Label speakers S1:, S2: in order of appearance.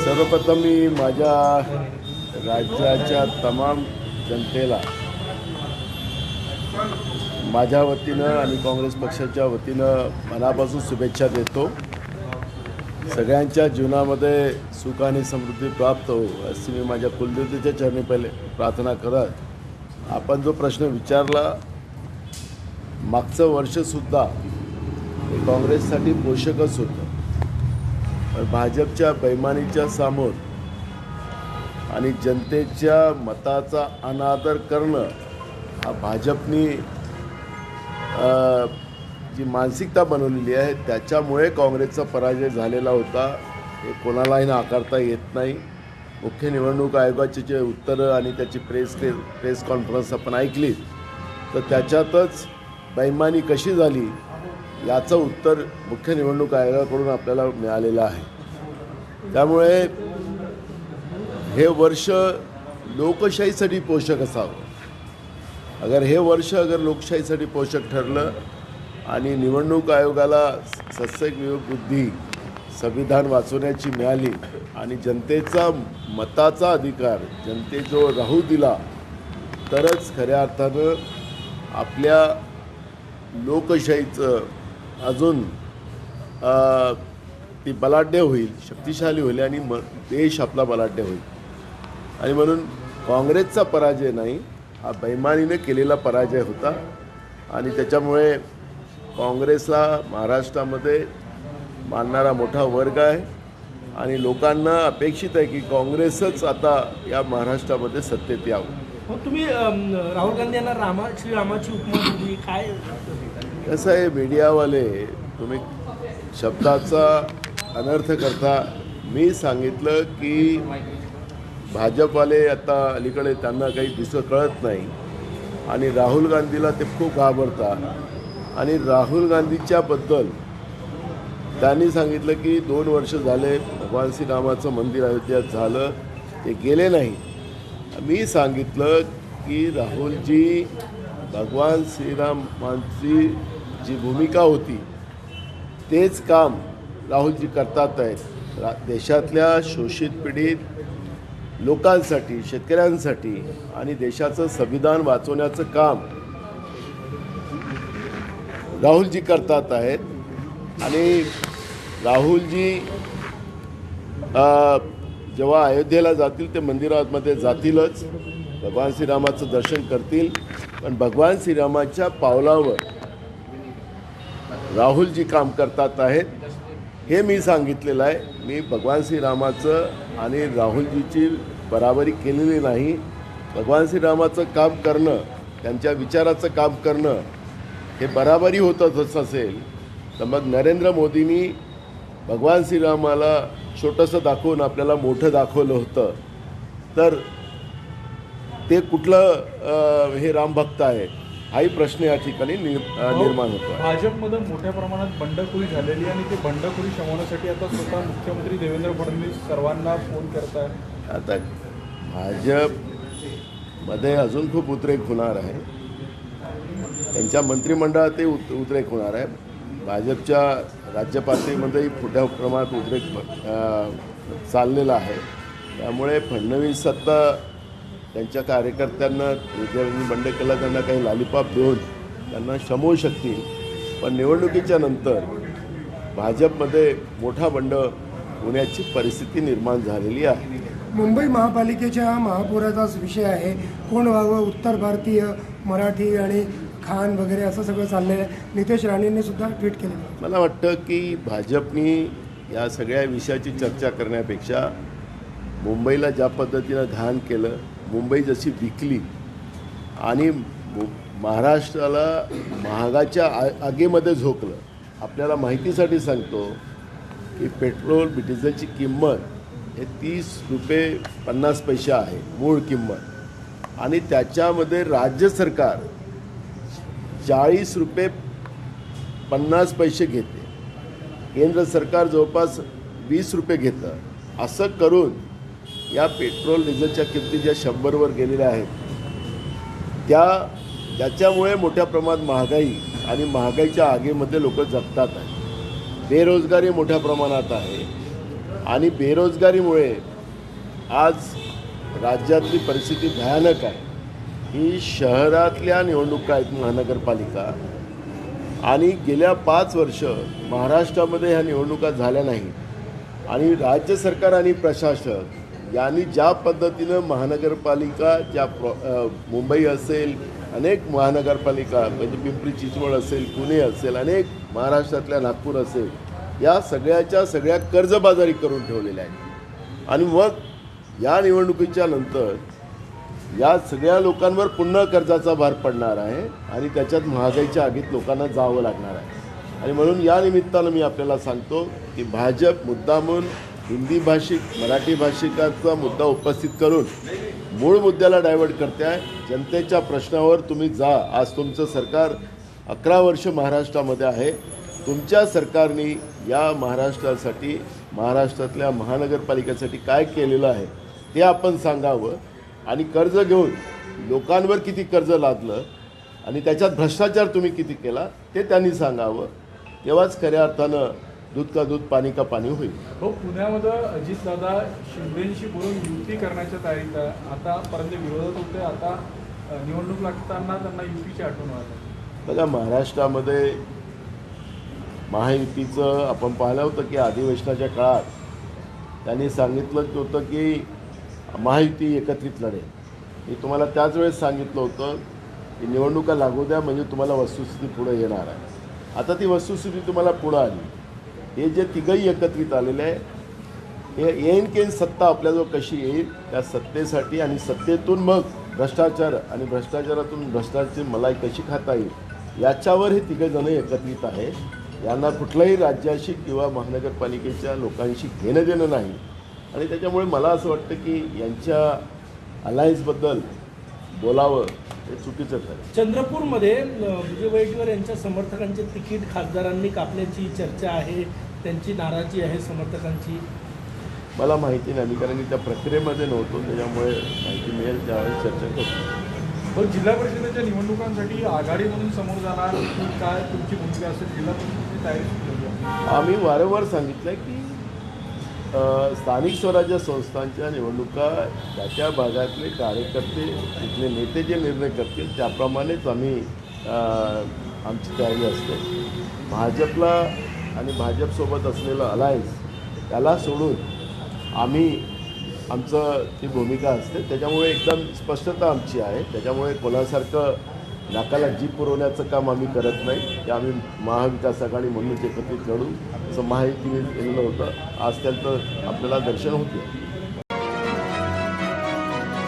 S1: सर्वप्रथम मी माझ्या राज्याच्या तमाम जनतेला माझ्या वतीनं आणि काँग्रेस पक्षाच्या वतीनं मनापासून शुभेच्छा देतो। सगळ्यांच्या जीवनामध्ये सुख आणि समृद्धी प्राप्त हो अशी मी माझ्या कुलदेवतेच्या चरणी पहिले प्रार्थना करत, आपण जो प्रश्न विचारला, मागचं वर्षसुद्धा हे काँग्रेससाठी पोषकच होतं। पण भाजपच्या बेईमानीच्या समोर आणि जनतेच्या मताचा अनादर करणं हा भाजपनी जी मानसिकता बनवलेली आहे त्याच्यामुळे काँग्रेसचा पराजय झालेला होता, हे कोणालाही नाकारता येत नाही। मुख्य निवडणूक आयोगाचे जे उत्तरं आणि त्याची प्रेस कॉन्फरन्स आपण ऐकली तर त्याच्यातच बेईमानी कशी झाली याचं उत्तर मुख्य निवडणूक आयोगाकडून आपल्याला मिळालेलं आहे। त्यामुळे हे वर्ष लोकशाहीसाठी पोषक असावं। हे वर्ष लोकशाहीसाठी पोषक ठरलं आणि निवडणूक आयोगाला सत्सग विवेक बुद्धी संविधान वाचवण्याची मिळाली आणि जनतेचा मताचा अधिकार जनतेजवळ राहू दिला, तरच खऱ्या अर्थानं आपल्या लोकशाहीचं अजून ती बलाढ्य होईल, शक्तिशाली होईल आणि देश आपला बलाढ्य होईल। आणि म्हणून काँग्रेसचा पराजय नाही, हा बेईमानीने केलेला पराजय होता आणि त्याच्यामुळे काँग्रेसला महाराष्ट्रामध्ये मानणारा मोठा वर्ग आहे आणि लोकांना अपेक्षित आहे की काँग्रेसच आता या महाराष्ट्रामध्ये सत्तेत यावं।
S2: तुम्ही राहुल गांधी यांना श्रीरामाची उपमा दिली, काय
S1: कसं आहे, मीडियावाले तुम्ही शब्दाचा अनर्थ करता। मी सांगितलं की भाजपवाले आता अलीकडे त्यांना काही दुसरं कळत नाही आणि राहुल गांधीला ते खूप घाबरतात आणि राहुल गांधीच्याबद्दल त्यांनी सांगितलं की 2 वर्ष झाले भगवान श्रीरामाचं मंदिर अयोध्यात झालं, ते गेले नाही। मी सांगितलं की राहुलजी, भगवान श्रीरामांची जी भूमिका होती तेच काम राहुलजी करतात आहेत। देशातल्या शोषित पीडित लोकांसाठी, शेतकऱ्यांसाठी आणि देशाचं संविधान वाचवण्याचं काम राहुलजी करतात आहेत। आणि राहुलजी जेव्हा अयोध्येला जातील ते मंदिरामध्ये जातीलच, भगवान श्रीरामाचं दर्शन करतील, पण भगवान श्रीरामाच्या पावलावर राहुलजी काम करतात आहेत हे मी सांगितलेलं आहे। मी भगवान श्रीरामाचं आणि राहुलजीची बराबरी केलेली नाही। भगवान श्रीरामाचं काम करणं, त्यांच्या विचाराचं काम करणं हे बराबरी होतंच असेल तर मग नरेंद्र मोदींनी भगवान श्रीरामाला छोटंसं दाखवून आपल्याला मोठं दाखवलं होतं, तर ते कुठलं हे रामभक्त आहे हाही प्रश्न या ठिकाणी निर्माण होतो।
S3: भाजपमध्ये मोठ्या प्रमाणात बंडखोरी झालेली आणि ती बंडखोरी शमवण्यासाठी आता स्वतः मुख्यमंत्री देवेंद्र फडणवीस सर्वांना फोन करत आहे।
S1: आता भाजपमध्ये अजून खूप उद्रेक होणार आहे, त्यांच्या मंत्रिमंडळात ते उद्रेक होणार आहे। भाजपच्या राज्य पातळीमध्येही मोठ्या प्रमाणात उद्रेक चाललेला आहे। त्यामुळे फडणवीस आता त्यांच्या कार्यकर्त्यांना ज्यांनी बंड केला त्यांना काही लालीपाप देऊन त्यांना शमवू शकतील, पण निवडणुकीच्या नंतर भाजपमध्ये मोठा बंड होण्याची परिस्थिती निर्माण झालेली आहे।
S4: मुंबई महापालिकेच्या महापौराचाच विषय आहे, कोण व्हावं, उत्तर भारतीय, मराठी आणि खान वगैरे असं सगळं चाललं आहे। नितेश राणेंनी सुद्धा ट्विट केलं।
S1: मला वाटतं की भाजपनी या सगळ्या विषयाची चर्चा करण्यापेक्षा मुंबईला ज्या पद्धतीनं घाण केलं, मुंबई जशी विकली आणि महाराष्ट्राला महागाच्या आगीमध्ये झोकलं। आपल्याला माहितीसाठी सांगतो की पेट्रोल डिझेलची किंमत हे 30 रुपये 50 पैसे आहे मूळ किंमत, आणि त्याच्यामध्ये राज्य सरकार 40 रुपये 50 पैसे घेते, केंद्र सरकार जवळपास 20 रुपये घेतं। असं करून या पेट्रोल डिझेलच्या किमती ज्या 100वर गेलेल्या आहेत त्याच्यामुळे मोठ्या प्रमाणात महागाई आणि महागाईच्या आगीमध्ये लोक जगतात आहेत। बेरोजगारी मोठ्या प्रमाणात आहे आणि बेरोजगारीमुळे आज राज्यातली परिस्थिती भयानक आहे. ही शहरातल्या निवडणुका आहेत, महानगरपालिका, आणि गेल्या 5 वर्ष महाराष्ट्रामध्ये ह्या निवडणुका झाल्या नाहीत. आणि राज्य सरकार आणि प्रशासक यांनी ज्या पद्धतीनं महानगरपालिका मुंबई असेल, अनेक महानगरपालिका म्हणजे पिंपरी चिंचवड असेल, पुणे असेल, अनेक महाराष्ट्रातल्या नागपूर असेल, या सगळ्या कर्जबाजारी करून ठेवलेल्या आहेत. आणि मग या निवडणुकीच्या नंतर या सगळ्या लोकांवर पुन्हा कर्जाचा भार पडणार आहे आणि त्याच्यात महागाईच्या आगीत लोकांना जावं लागणार आहे. आणि म्हणून या निमित्तानं मी आपल्याला सांगतो की भाजप मुद्दामून हिंदी भाषिक मराठी भाषिकाचा मुद्दा उपस्थित करून मूळ मुद्द्याला डायव्हर्ट करते आहे. जनतेच्या प्रश्नावर तुम्ही जा. आज तुमचं सरकार 11 वर्ष महाराष्ट्रामध्ये आहे. तुमच्या सरकारने या महाराष्ट्रासाठी, महाराष्ट्रातल्या महानगरपालिकेसाठी काय केलेलं आहे ते आपण सांगावं. आणि कर्ज घेऊन लोकांवर किती कर्ज लादलं आणि त्याच्यात भ्रष्टाचार तुम्ही किती केला ते त्यांनी सांगावं. तेव्हाच खऱ्या अर्थानं दूध का दूध पाणी का पाणी होईल.
S3: हो, पुण्यामध्ये अजितदादा शिंदेशी बोलून युती करण्याच्या तयारीत आहे. आतापर्यंत विरोधात होते, आता निवडणूक लागताना त्यांना युतीची आठवण वाटते.
S1: बघा, महाराष्ट्रामध्ये महायुतीचं आपण पाहिलं होतं की अधिवेशनाच्या काळात त्यांनी सांगितलं होतं की महायुती एकत्रित लढेल. मी तुम्हाला त्याच वेळेस सांगितलं होतं की निवडणुका लागू द्या म्हणजे तुम्हाला वस्तुस्थिती पुढे येणार आहे. आता ती वस्तुस्थिती तुम्हाला पुढं आली. हे जे तिघंही एकत्रित आलेले आहे, हे येनकेन सत्ता आपल्याजवळ कशी येईल, त्या सत्तेसाठी आणि सत्तेतून मग भ्रष्टाचार आणि भ्रष्टाचारातून भ्रष्टाचाराची मलाई कशी खाता येईल याच्यावर हे तिघंजणं एकत्रित आहे. यांना कुठल्याही राज्याशी किंवा महानगरपालिकेच्या लोकांशी घेणं देणं नाही. आणि त्याच्यामुळे मला असं वाटतं की यांच्या अलायन्सबद्दल बोलावं हे चुकीचं ठरेल.
S2: चंद्रपूरमध्ये विजय वडेट्टीवार यांच्या समर्थकांचे तिकीट खासदारांनी कापल्याची चर्चा आहे, त्यांची नाराजी आहे समर्थकांची.
S1: मला माहिती नाही, मी कारण की त्या प्रक्रियेमध्ये नव्हतो, त्याच्यामुळे माहिती मिळेल त्यावेळेस चर्चा करतो.
S3: हो, जिल्हा परिषदेच्या निवडणुकांसाठी आघाडी म्हणून समोर जाणार की काय तुमची भूमिका असेल? जिल्हा परिषदेची तयारी सुरू आहे.
S1: आम्ही वारंवार सांगितलं आहे की स्थानिक स्वराज्य संस्थांच्या निवडणुका त्या भागातले कार्यकर्ते, तिथले नेते जे निर्णय करतील त्याप्रमाणेच आम्ही आमची तयारी असते. भाजपला आणि भाजपसोबत असलेलं अलायन्स त्याला सोडून आमचं ती भूमिका असते. त्याच्यामुळे एकदम स्पष्टता आमची आहे. त्याच्यामुळे कोणासारखं नाकाला जीभ पुरवण्याचं काम आम्ही करत नाही की आम्ही महाविकास आघाडी म्हणूनच एकत्रित लढू असं माहिती केलेलं होतं. आज त्यांचं आपल्याला दर्शन होते.